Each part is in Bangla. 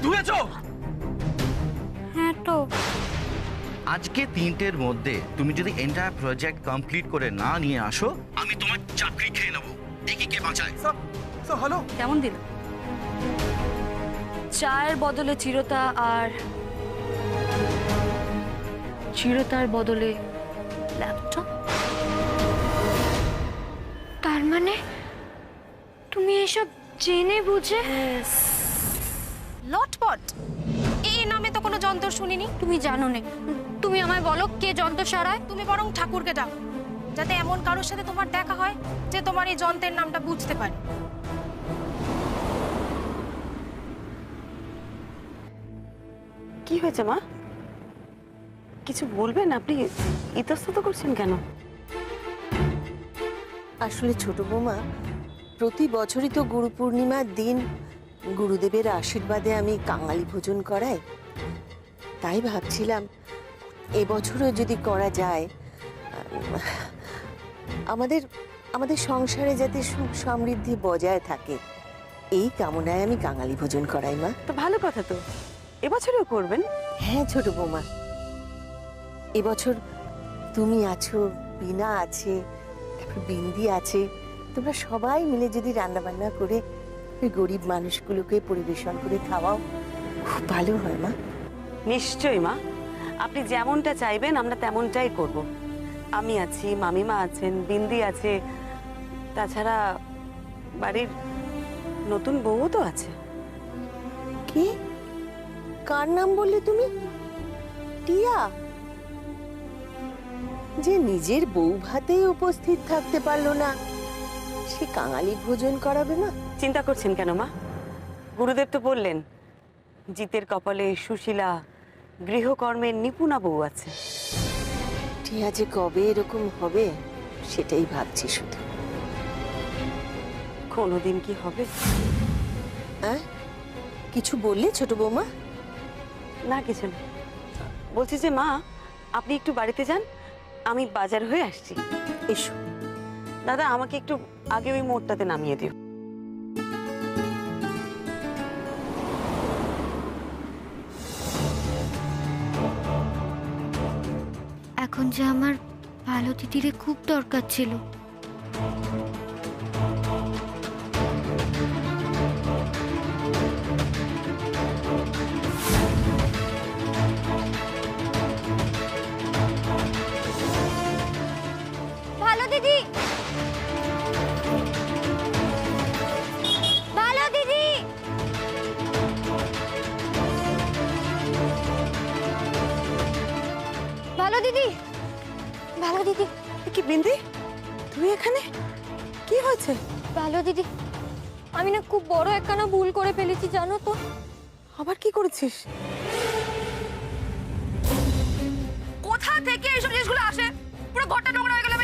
ধুয়েছো? হ্যাঁ তো আজকে 3টের মধ্যে তুমি যদি এন্টায়ার প্রজেক্ট কমপ্লিট করে না নিয়ে আসো, আমি তোমার চাকরি খেয়ে নেবো। দেখি কে বাঁচায়। Sir hello. কেমন দিল? চায়ের বদলে চিরতা আর চিরতার বদলে ল্যাপটপ। তার মানে তুমি এসব জেনে বুঝে? লটপট এই নামে তো কোনো যন্ত্র শুনিনি। তুমি জানো না, তুমি আমায় বলো কে যন্ত্র সারায়। তুমি বরং ঠাকুরকে ডাকো, যাতে এমন কারোর সাথে তোমার দেখা হয় যে তোমার এই যন্ত্রের নামটা বুঝতে পারে। কি হয়েছে মা? কিছু বলবেন? আপনি ইতস্তত করছেন কেন? আসলে ছোট বৌমা, প্রতি বছরই তো গুরু পূর্ণিমার দিন গুরুদেবের আশীর্বাদে আমি কাঙালি ভোজন করাই। তাই ভাবছিলাম এবছরও যদি করা যায়, আমাদের আমাদের সংসারে যাতে সুখ সমৃদ্ধি বজায় থাকে, এই কামনায় আমি কাঙালি ভোজন করাই। মা, তো ভালো কথা তো, এবছরেও করবেন। হ্যাঁ ছোট বৌমা, এবছর তুমি আছো, বিনা আছে, তারপর বিন্দি আছে, তোমরা সবাই মিলে যদি রান্না বান্না করে ওই গরিব মানুষগুলোকে পরিবেশন করে খাওয়াও, খুব ভালো হয়। মা, নিশ্চয়ই মা, আপনি যেমনটা চাইবেন আমরা তেমনটাই করব। আমি আছি, মামিমা আছেন, বিন্দি আছে, তাছাড়া বাড়ির নতুন বউ তো আছে। কি কার নাম বললে তুমি? টিয়া, যে নিজের বউ ভাতে উপস্থিত থাকতে পারলো না, সে কাঙালি ভোজন করাবে না? চিন্তা করছেন কেন মা? গুরুদেব তো বললেন জিতের কপালে সুশীলা গৃহকর্মের নিপুণা বউ আছে। টিয়া যে কবে এরকম হবে সেটাই ভাবছি শুধু। কোনোদিন কি হবে? হ্যাঁ, কিছু বললে ছোট বৌমা? না কিছু না, বলছি যে মা আপনি একটু বাড়িতে যান, আমি বাজার হয়ে আসছি। এসো। দাদা আমাকে একটু আগে ওই মোড়টাতে নামিয়ে দিও। এখন যে আমার ভালো দিদিরে খুব দরকার ছিল। ভালো দিদি, ভালো দিদি, ভালো দিদি, ভালো দিদি, কি বিন্দি, তুমি এখানে? কি হয়েছে? ভালো দিদি, আমি না খুব বড় একখানা ভুল করে ফেলেছি জানো তো। আবার কি করেছিস? কোথা থেকে এইসব জিনিসগুলো আসে? পুরো ঘরটা নোংরা হয়ে গেল।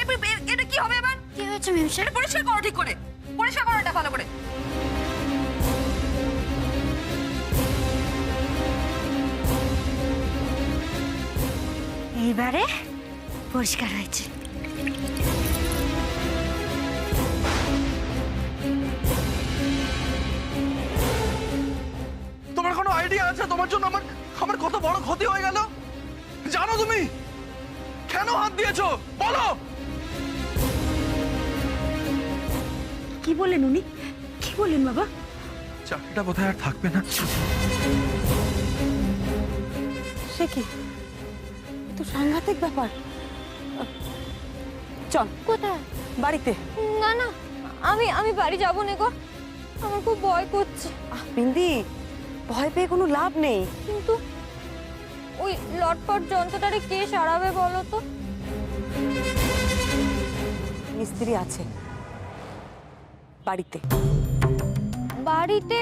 এটা কি হবে এবার? কি হয়েছে মেমসা? এটা পরিষ্কার করো, ঠিক করে পরিষ্কার করো এটা ভালো করে। এইবারে পরিষ্কার হয়েছে। তোমার কোনো আইডিয়া আছে তোমার জন্য আমার আমার কত বড় ক্ষতি হয়ে গেল? জানো তুমি কেন হাত দিয়েছো? বলো। কি বললেন উনি? কি বললেন বাবা? চাকরিটা বোধহয় আর থাকবে না। সে কি, তো সাংঘাতিক ব্যাপার। চল কোথায়? বাড়িতে। না না, আমি আমি বাড়ি যাবো না গো, আমার খুব ভয় করছে। বিন্দি, ভয় পেয়ে কোনো লাভ নেই। কিন্তু ওই লটপট যন্ত্রটারে কে সারাবে বলো তো? মিস্ত্রি আছে বাড়িতে। বাড়িতে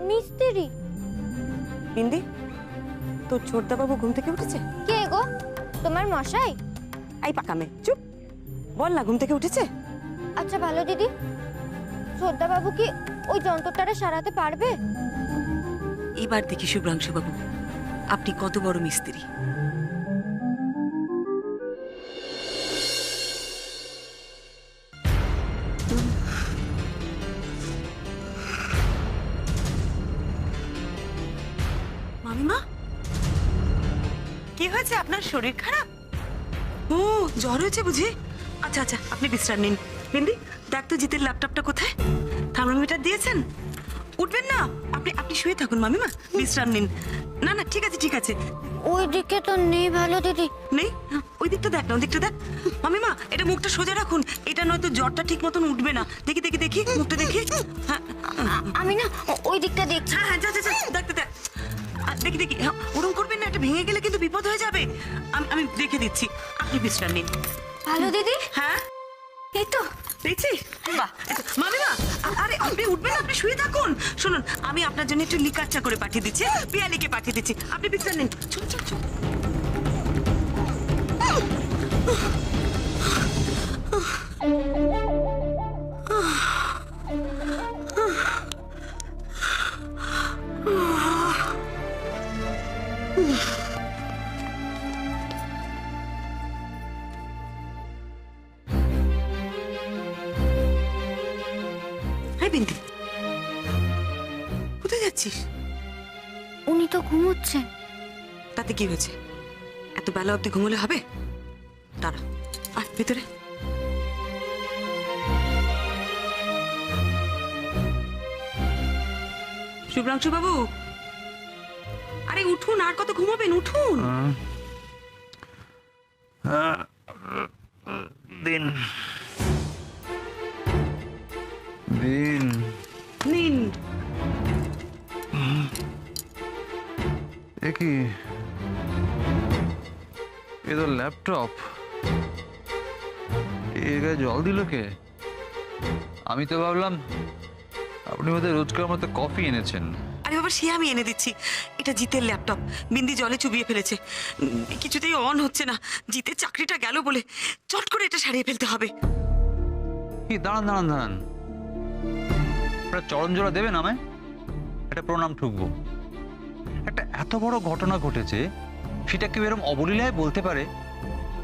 মিস্ত্রি? বিন্দি, তোর ছোটদাবাবু ঘুম থেকে উঠেছে? কে গো? তোমার মশাই? এই পাকামে চুপ, বল না ঘুম থেকে উঠেছে? আচ্ছা ভালো দিদি, শ্রদ্ধা বাবু কি ওই যন্ত্রটারে সারাতে পারবে? এবার দেখি শুভ্রাংশু বাবু আপনি কত বড় মিস্ত্রি। মামিমা, কি হয়েছে? আপনার শরীর খারাপ? ও, জ্বর হয়েছে বুঝি? আচ্ছা আচ্ছা, আপনি বিশ্রাম নিন। বিন্দি, দেখ তো জিতের ল্যাপটপটা কোথায়? থার্মোমিটার দিয়েছেন? উঠবেন না, আপনি আপনি শুয়ে থাকুন মামিমা, বিশ্রাম নিন। না না, ঠিক আছে ঠিক আছে। ওই দিকে তো নেই ভালো দিদি। নেই? ওই দিকটা দেখ না, ওই দিকটা দেখ। মামিমা, এটা মুখটা সোজা রাখুন, এটা নয়তো জ্বরটা ঠিক মতন উঠবে না। দেখি দেখি দেখি, মুখটা দেখি। হ্যাঁ আমি না ওই দিকটা দেখছি। হ্যাঁ, যা যা যা, দেখতে দেখ। দেখি দেখি, হ্যাঁ, ওরকম করবেন না, এটা ভেঙে গেলে কিন্তু বিপদ হয়ে যাবে। আমি দেখে দিচ্ছি, আপনি বিশ্রাম নিন। ভালো দিদি, হ্যাঁ, এই তো দেখছি। বাহ, মামিমা, আরে আপনি উঠবেন না, আপনি শুয়ে থাকুন। শুনুন, আমি আপনার জন্য একটু লিকার চা করে পাঠিয়ে দিচ্ছি, পিয়ালিকে পাঠিয়ে দিচ্ছি। আপনি বিশ্রাম নিন। চল চল চল। হ্যাঁ বিন্দি, কোথায় যাচ্ছিস? উনি তো ঘুমোচ্ছেন। তাতে কি হয়েছে? এত বেলা অবধি ঘুমোলে হবে? দাঁড়া, আয় ভিতরে। শুভ্রাংশু বাবু, আরে উঠুন, আর কত ঘুমাবেন? উঠুন। দিন দিন নিন। এ কি, এ তো ল্যাপটপ। এ গায়ে জল দিল কে? আমি তো ভাবলাম আপনি বোধহয় রোজকার মতো কফি এনেছেন। আরে বাবা, সে আমি এনে দিচ্ছি। এটা জিতের ল্যাপটপ, বিন্দি জলে চুবিয়ে ফেলেছে, কিছুতেই অন হচ্ছে না। জিতের চাকরিটা গেল বলে চট করে এটা সারিয়ে ফেলতে হবে। কি, দাঁড়ান দাঁড়ান দাঁড়ান, একটা চরণ জোড়া দেবেন আমায়? একটা প্রণাম ঠুকবো। একটা এত বড় ঘটনা ঘটেছে, সেটা কেউ এরকম অবলীলায় বলতে পারে?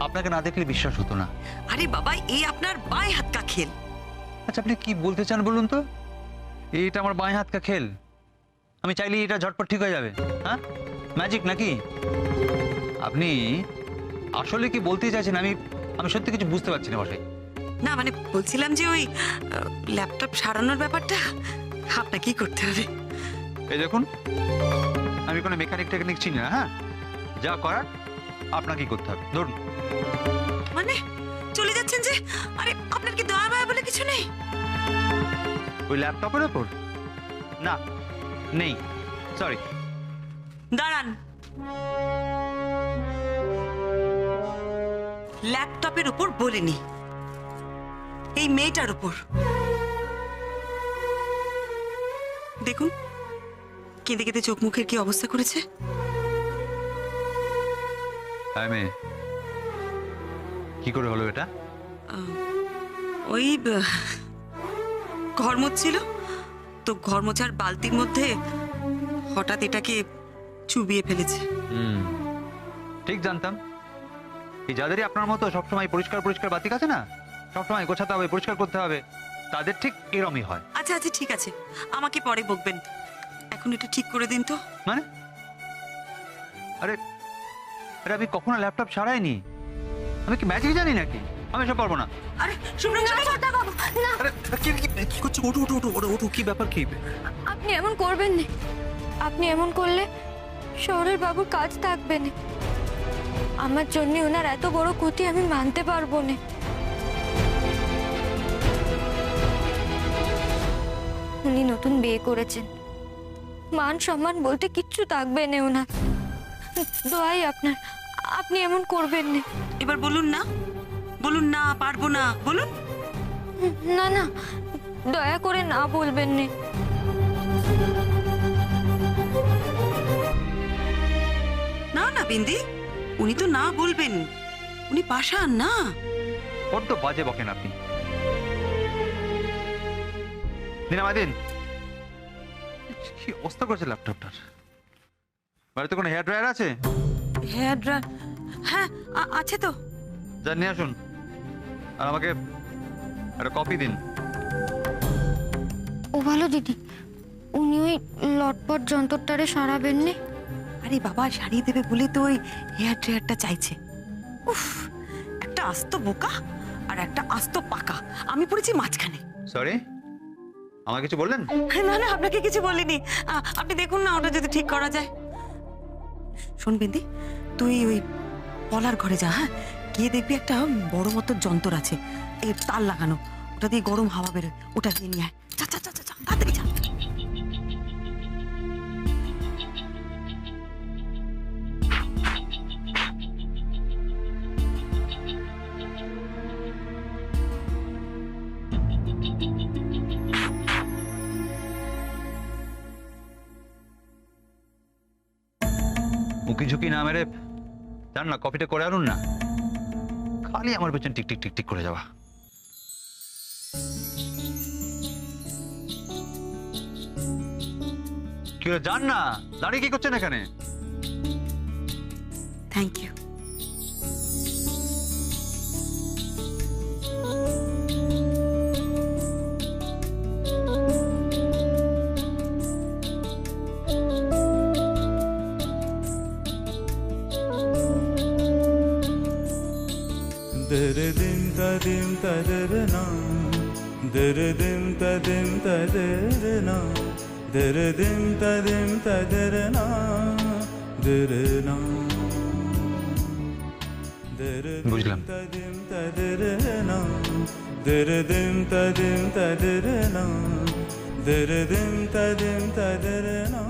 আপনাকে না দেখলে বিশ্বাস হতো না। আরে বাবা, এই আপনার বাঁয়ে হাত কা খেল। আচ্ছা, আপনি কি বলতে চান বলুন তো? এইটা আমার বাঁয়ে হাত কা খেল? আমি চাইলে এটা ঝটপট ঠিক হয়ে যাবে? হ্যাঁ, ম্যাজিক নাকি? আপনি আসলে কি বলতে চাইছেন? আমি সত্যি কিছু বুঝতে পারছি না বসে। না মানে বলছিলাম যে ওই ল্যাপটপ সারানোর ব্যাপারটা আপনাকেই করতে হবে। এই দেখুন, আমি কোনো মেকানিক টেকনিক চিনি না। হ্যাঁ, যা করার আপনাকেই করতে হবে। ধরুন। মানে চলে যাচ্ছেন যে? আরে আপনার কি দয়া মায়া বলে কিছু নেই? ওই ল্যাপটপের ওপর না, নেই, সরি। দাঁড়ান, ল্যাপটপের উপর বলিনি, এই মেয়েটার উপর। দেখুন কেঁদে কেঁদে চোখ মুখের কি অবস্থা করেছে। মেয়ে, কি করে হলো এটা? ওই ঘর মুছছিল তো, ঘর মোছার বালতির মধ্যে হঠাৎ এটাকে চুবিয়ে ফেলেছে। ঠিক জানতাম, এই যাদেরই আপনার মতো সবসময় পরিষ্কার পরিষ্কার বাতিক আছে না, সবসময় গোছাতে হবে, পরিষ্কার করতে হবে, তাদের ঠিক এরমই হয়। আচ্ছা আচ্ছা, ঠিক আছে, আমাকে পরে বকবেন, এখন এটা ঠিক করে দিন তো। মানে আরে আরে আমি কখনো ল্যাপটপ সারাইনি। আমি কি ম্যাজিক জানি নাকি? আমি সব পারবো না। আরে শুভ্রাংশু বাবু, আরে কি করছো? ওঠো ওঠো ওঠো ওঠো ওঠো, কি ব্যাপার? কি আপনি এমন করবেন না। আপনি এমন করলে শহরের বাবুর কাজ থাকবে না। আমার জন্য ওনার এত বড় ক্ষতি আমি মানতে পারবো না। উনি নতুন বিয়ে করেছেন, মান সম্মান বলতে কিচ্ছু থাকবে না ওনার। দোয়াই আপনার, আপনি এমন করবেন না। এবার বলুন না, বলুন না, পারবো না, বলুন। না না, দয়া করে না বলবেন না। না না বিন্দি, উনি তো না বলবেন, উনি পাশান না। বড্ড বাজে বকেন আপনি। দিন আমায় দিন। কি অবস্থা করেছে ল্যাপটপটার? বাড়িতে কোনো হেয়ার ড্রায়ার আছে? Hair dryer? হ্যাঁ আছে তো। যা নিয়ে আসুন, আর আমাকে একটা কপি দিন। ও ভালো দিদি, উনি ওই লটপট যন্ত্রটারে সারাবেন না? আরে বাবা সারিয়ে দেবে বলে তো ওই হেয়ার ড্রায়ারটা চাইছে। উফ, একটা আস্ত বোকা আর একটা আস্ত পাকা, আমি পড়েছি মাঝখানে। সরি, আমার কিছু বললেন? না না, আপনাকে কিছু বলিনি। আপনি দেখুন না ওটা যদি ঠিক করা যায়। শোন বিন্দি, তুই ওই পলার ঘরে যা, হ্যাঁ, গিয়ে দেখবি একটা বড় মতো যন্ত্র আছে, এই তার লাগানো, ওটা দিয়ে গরম হাওয়া বেরোয়, ওটা দিয়ে নিয়ে আয়। যা যা যা যা, তাড়াতাড়ি যা। উকি ঝুঁকি না মেরে জান না, কফিটা করে আনুন না। খালি আমার পেছন টিক টিক টিক টিক করে যাওয়া। কি হলো, যান না, দাঁড়িয়ে কি করছেন এখানে? Thank you. Dırdım tadım tadırına, dırdım tadım tadırına, dırdım tadım tadırına, dırına. বুঝলাম। Tadım tadırına, dırdım tadım tadırına, dırdım tadım tadırına.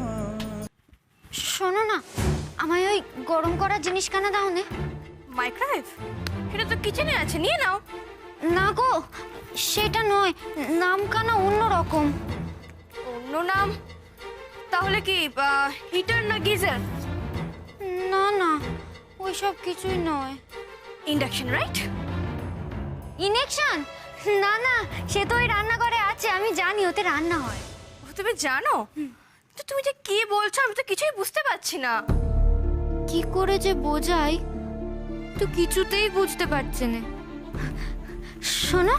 শোনো না, আমায় ওই গরম করা জিনিস কেনা দাও নে। মাইক্রোওয়েভ সেটা তো কিচেনে আছে, নিয়ে নাও। না গো, সেটা নয়, নামখানা অন্যরকম। অন্য নাম? তাহলে কি হিটার না গিজার? না না, ওইসব কিছুই নয়। Induction, right? ইনেকশন? না না, সে তো ওই রান্নাঘরে আছে, আমি জানি ওতে রান্না হয়। ও, তুমি জানো? তো তুমি যে কি বলছো আমি তো কিছুই বুঝতে পারছি না। কি করে যে বোঝাই, তো কিছুতেই বুঝতে পারছে না। শোনো,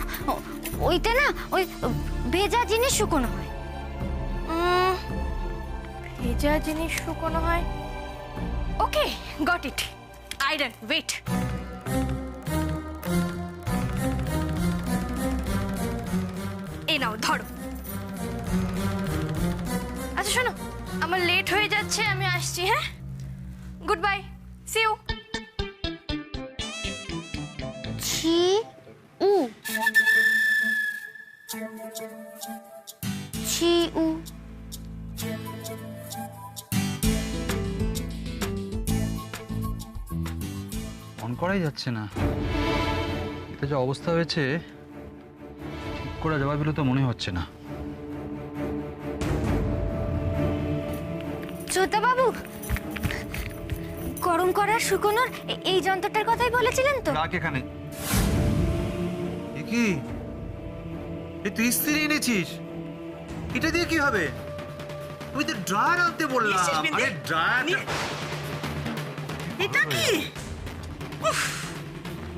ওইতে না ওই ভেজা জিনিস শুকনো হয়। ভেজা জিনিস শুকনো হয়। Okay, got it. Iron, wet. এই নাও, ধরো। আচ্ছা শোনো, আমার লেট হয়ে যাচ্ছে, আমি আসছি, হ্যাঁ? Good bye, see you. ছি উ ছি উ অন করাই যাচ্ছে না। এটা যে অবস্থা হয়েছে, ঠিক করা যাবে বলে তো মনে হচ্ছে না। ছোটা বাবু, গরম করার শুকনোর এই যন্ত্রটার কথাই বলেছিলেন তো? রাখ এখানে। কি তুই ইস্ত্রি এনেছিস? এটা দিয়ে কি হবে? আমি তো ড্রায়ার আনতে বললাম। আরে ড্রায়ার এটা কি? উফ,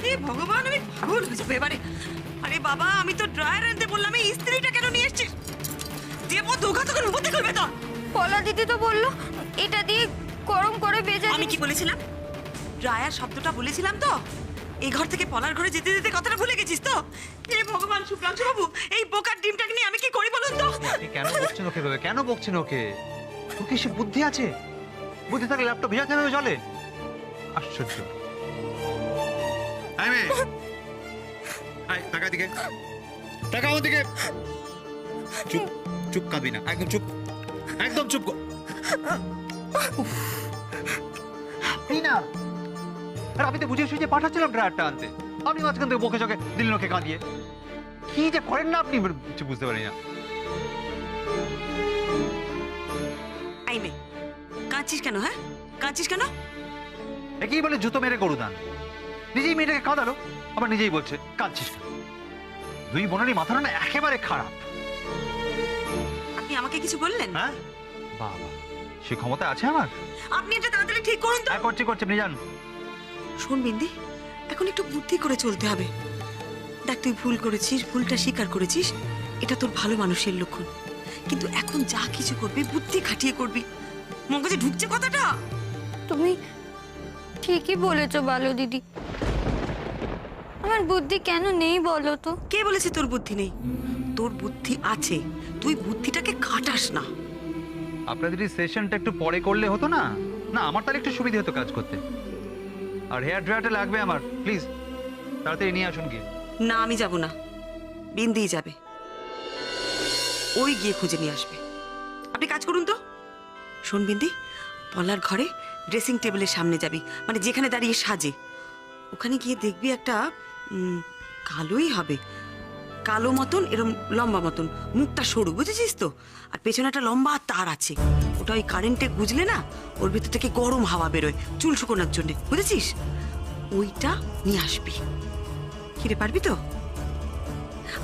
এ ভগবান, আমি পাগল হয়ে যাবো এবারে। আরে বাবা, আমি তো ড্রায়ার আনতে বললাম, এই ইস্ত্রিটা কেন নিয়ে এসেছিস? দেবো ধোকা তোকে রুমতে করবে তো। পলা দিদি তো বললো এটা দিয়ে গরম করে ভেজা। আমি কি বলেছিলাম? ড্রায়ার শব্দটা বলেছিলাম তো? এই ঘর থেকে পলার ঘরে যেতে যেতে কথাটা ভুলে গেছিস তো? হে ভগবান, শুক্লাংশু বাবু, এই বোকার ডিমটাকে নিয়ে আমি কি করি বলুন তো? কেন বকছেন ওকে ভাবে? কেন বকছেন ওকে? তোর কি সে বুদ্ধি আছে? বুদ্ধি থাকলে ল্যাপটপ ভেজা কেন চলে? আশ্চর্য। আই মে, আই টাকা দিকে, টাকা আমার দিকে। চুপ চুপ, কাঁদবি না, একদম চুপ, একদম চুপ। না, আর আমি তো বুঝে সুঝে পাঠাচ্ছিলাম ড্রায়ারটা আনতে, আপনি মাঝখান থেকে বকে চকে দিলেন ওকে কাঁদিয়ে। কি যে করেন না আপনি, কিছু বুঝতে পারি না। আই মে, কাঁদছিস কেন? হ্যাঁ, কাঁদছিস কেন? একই বলে জুতো মেরে গরু দান। নিজেই মেয়েটাকে কাঁদালো, আবার নিজেই বলছে কাঁদছিস কেন। দুই বোনেরই মাথাটা না একেবারে খারাপ। আপনি আমাকে কিছু বললেন? হ্যাঁ বাবা, সে ক্ষমতা আছে আমার? আপনি এটা তাড়াতাড়ি ঠিক করুন তো। হ্যাঁ করছি করছি, আপনি যান। শোন বিন্দি, এখন একটু বুদ্ধি করে চলতে হবে। দেখ, তুই ভুল করেছিস, ভুলটা স্বীকার করেছিস, এটা তোর ভালো মানুষের লক্ষণ। কিন্তু এখন যা কিছু করবি বুদ্ধি খাটিয়ে করবি। মগজে ঢুকছে কথাটা? তুমি ঠিকই বলেছো বালু দিদি। আমার বুদ্ধি কেন নেই বলো তো? কে বলেছে তোর বুদ্ধি নেই? তোর বুদ্ধি আছে, তুই বুদ্ধিটাকে খাটাস না। আপনাদের এই সেশনটা একটু পরে করলে হতো না? না আমার তাহলে একটু সুবিধা হতো কাজ করতে। আর হেয়ার ড্রায়ারটা লাগবে আমার, প্লিজ তাড়াতাড়ি নিয়ে আসুন গিয়ে। না, আমি যাব না, বিন্দি যাবে। ওই গিয়ে খুঁজে নিয়ে আসবে। আপনি কাজ করুন তো। শোন বিন্দি, পলার ঘরে ড্রেসিং টেবিলের সামনে যাবি, মানে যেখানে দাঁড়িয়ে সাজে, ওখানে গিয়ে দেখবি একটা কালোই হবে, কালো মতন, এরম লম্বা মতন, মুখটা সরু, বুঝেছিস তো? আর পেছনে একটা লম্বা তার আছে, ওটা ওই কারেন্টে গুজলে না ওর ভেতর থেকে গরম হাওয়া বেরোয় চুল শুকোনোর জন্য, বুঝেছিস? ওইটা নিয়ে আসবি। কিরে, পারবি তো?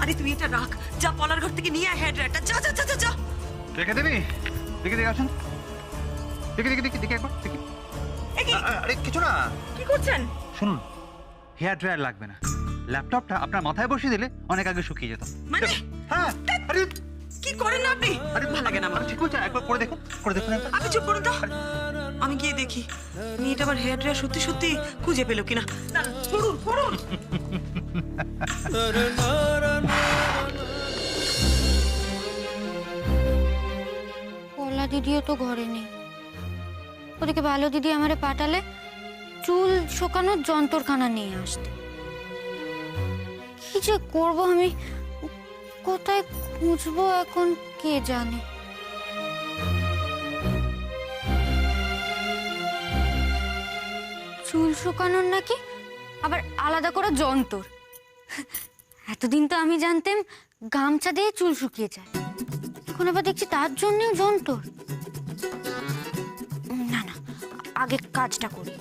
আরে তুই এটা রাখ, যা পলার ঘর থেকে নিয়ে আয় হেয়ার ড্রায়ারটা, যা যা যা যা। দেখে দেবি? দেখে দেখে আসুন, দেখে দেখে দেখে দেখে একবার দেখি। আরে কিছু না। কি করছেন? শুনুন, হেয়ার ড্রায়ার লাগবে না, ল্যাপটপটা আপনার মাথায় বসিয়ে দিলে অনেক আগে শুকিয়ে যেত। মানে? হ্যাঁ। আরে কি করেন না আপনি? আরে ভালো লাগে না আমার। ঠিক হচ্ছে, একবার করে দেখুন, করে দেখুন একবার। আপনি চুপ করুন তো, আমি গিয়ে দেখি মেয়েটা আবার হেয়ার ড্রায়ার সত্যি সত্যি খুঁজে পেলো কিনা। সরুন সরুন। পলা দিদিও তো ঘরে নেই। ওদিকে বালু দিদি আমারে পাঠালে চুল শুকানোর যন্ত্রখানা নিয়ে আসতে। কি যে করবো আমি, কোথায় খুঁজবো এখন কে জানে। চুল শুকানোর নাকি আবার আলাদা করে যন্ত্র। এতদিন তো আমি জানতাম গামছা দিয়ে চুল শুকিয়ে যায়, এখন আবার দেখছি তার জন্যও যন্ত্র। না না, আগে কাজটা করি।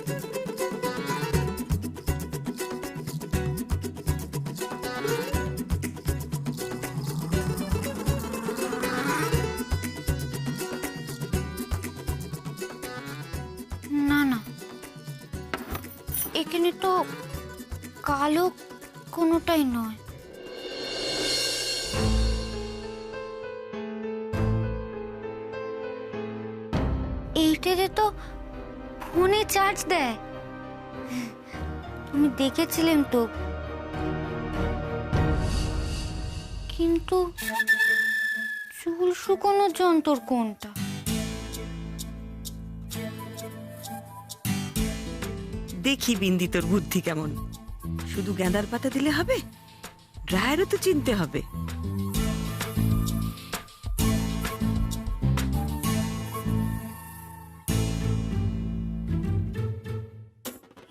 না না, এখানে তো কালো কোনোটাই নয়। এইটাতে তো ফোনে চার্জ দেয়, তুমি দেখেছিলেন তো। কিন্তু চুল শুকানোর যন্ত্র কোনটা? দেখি বিন্দি তোর বুদ্ধি কেমন। শুধু গেঁদার পাতা দিলে হবে? ড্রায়ারও তো চিনতে হবে।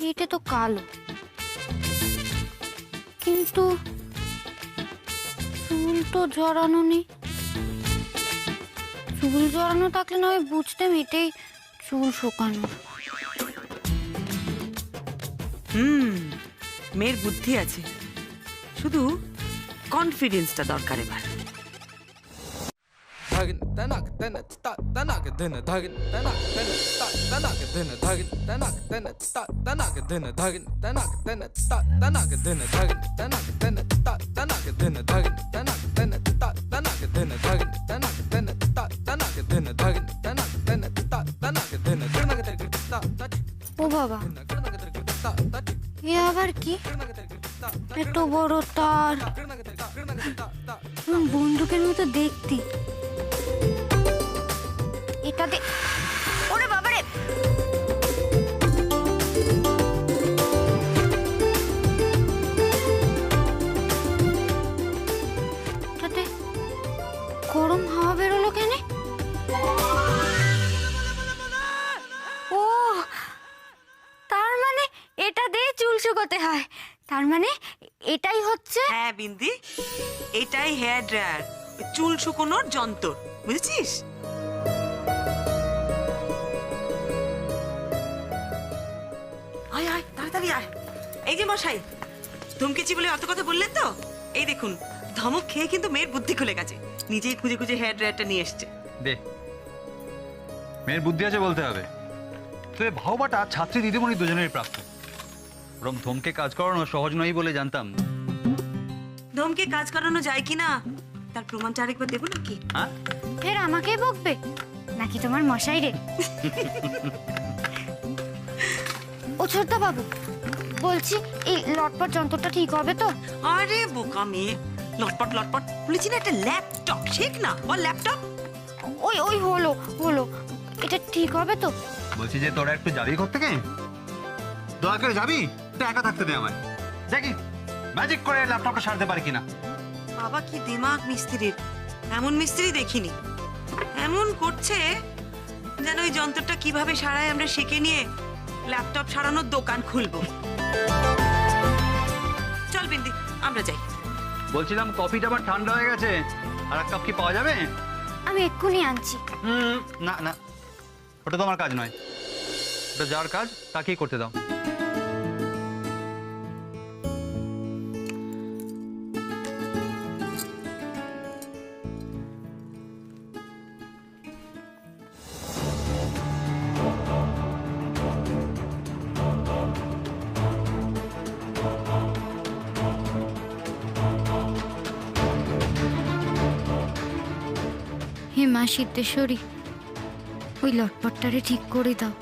এটা তো কালো, কিন্তু চুল তো জড়ানো নেই। চুল জড়ানো থাকলে না আমি বুঝতাম এটাই চুল শুকানো। মেয়ের বুদ্ধি আছে, শুধু কনফিডেন্সটা দরকার এবার। Dhagin tanak tanak ta tanak dhin dhagin tanak tanak ta tanak dhin dhagin tanak tanak ta tanak dhin dhagin tanak tanak ta tanak dhin dhagin tanak tanak ta tanak dhin dhagin tanak tanak ta tanak dhin dhagin tanak tanak ta tanak dhin dhagin tanak tanak ta tanak dhin ta ও বাবা, এ আবার কি? এত বড় তার, বন্দুকের মতো দেখতে। এটাতে ওরে বাবারে, এটাতে গরম হাওয়া বেরোলো কেন? ও, তার মানে এটা দিয়ে চুল শুকোতে হয়। তার মানে এটাই হচ্ছে। হ্যাঁ বিন্দি, এটাই হেয়ার ড্রায়ার, চুল শুকোনোর যন্ত্র, বুঝেছিস? আয় আয় তাড়াতাড়ি আয়। এই যে মশাই, ধমকেছি বলে অত কথা বললেন তো? এই দেখুন, ধমক খেয়ে কিন্তু মেয়ের বুদ্ধি খুলে গেছে, নিজেই খুঁজে খুঁজে হেয়ার ড্রায়ারটা নিয়ে এসছে। দে, মেয়ের বুদ্ধি আছে বলতে হবে। তবে ভাওবাটা ছাত্রী দিদিমণি দুজনেরই প্রাপ্ত। ওরম ধমকে কাজ করানো সহজ নয় বলে জানতাম। ধমকে কাজ করানো যায় কিনা তার প্রমাণটা আরেকবার দেবো নাকি? হ্যাঁ, ফের আমাকেই বকবে নাকি তোমার মশাই রে? ছোটদা বাবু, বলছি এই লটপট যন্ত্রটা ঠিক হবে তো? আরে বোকা মেয়ে, লটপট লটপট বলেছি না, একটা ল্যাপটপ শেখ না, বল ল্যাপটপ। ওই ওই হলো হলো, এটা ঠিক হবে তো? বলছি যে তোরা একটু যাবি ঘর থেকে, দয়া করে যাবি, তো একা থাকতে দে আমায়, দেখি ম্যাজিক করে ল্যাপটপটা সারতে পারি কিনা। বাবা কি দিমাগ মিস্ত্রির, এমন মিস্ত্রি দেখিনি। এমন করছে যেন ওই যন্ত্রটা কিভাবে সারায় আমরা শিখে নিয়ে ল্যাপটপ সারানোর দোকান খুলবো। চল বিন্দি, আমরা যাই। বলছিলাম কফিটা আবার ঠান্ডা হয়ে গেছে, আর এক কাপ কি পাওয়া যাবে? আমি এক্ষুনি আনছি। না না, ওটা তো আমার কাজ নয়, ওটা যার কাজ তাকেই করতে দাও। হে মা সিদ্ধেশ্বরী, ওই লটপটটারে ঠিক করে দাও।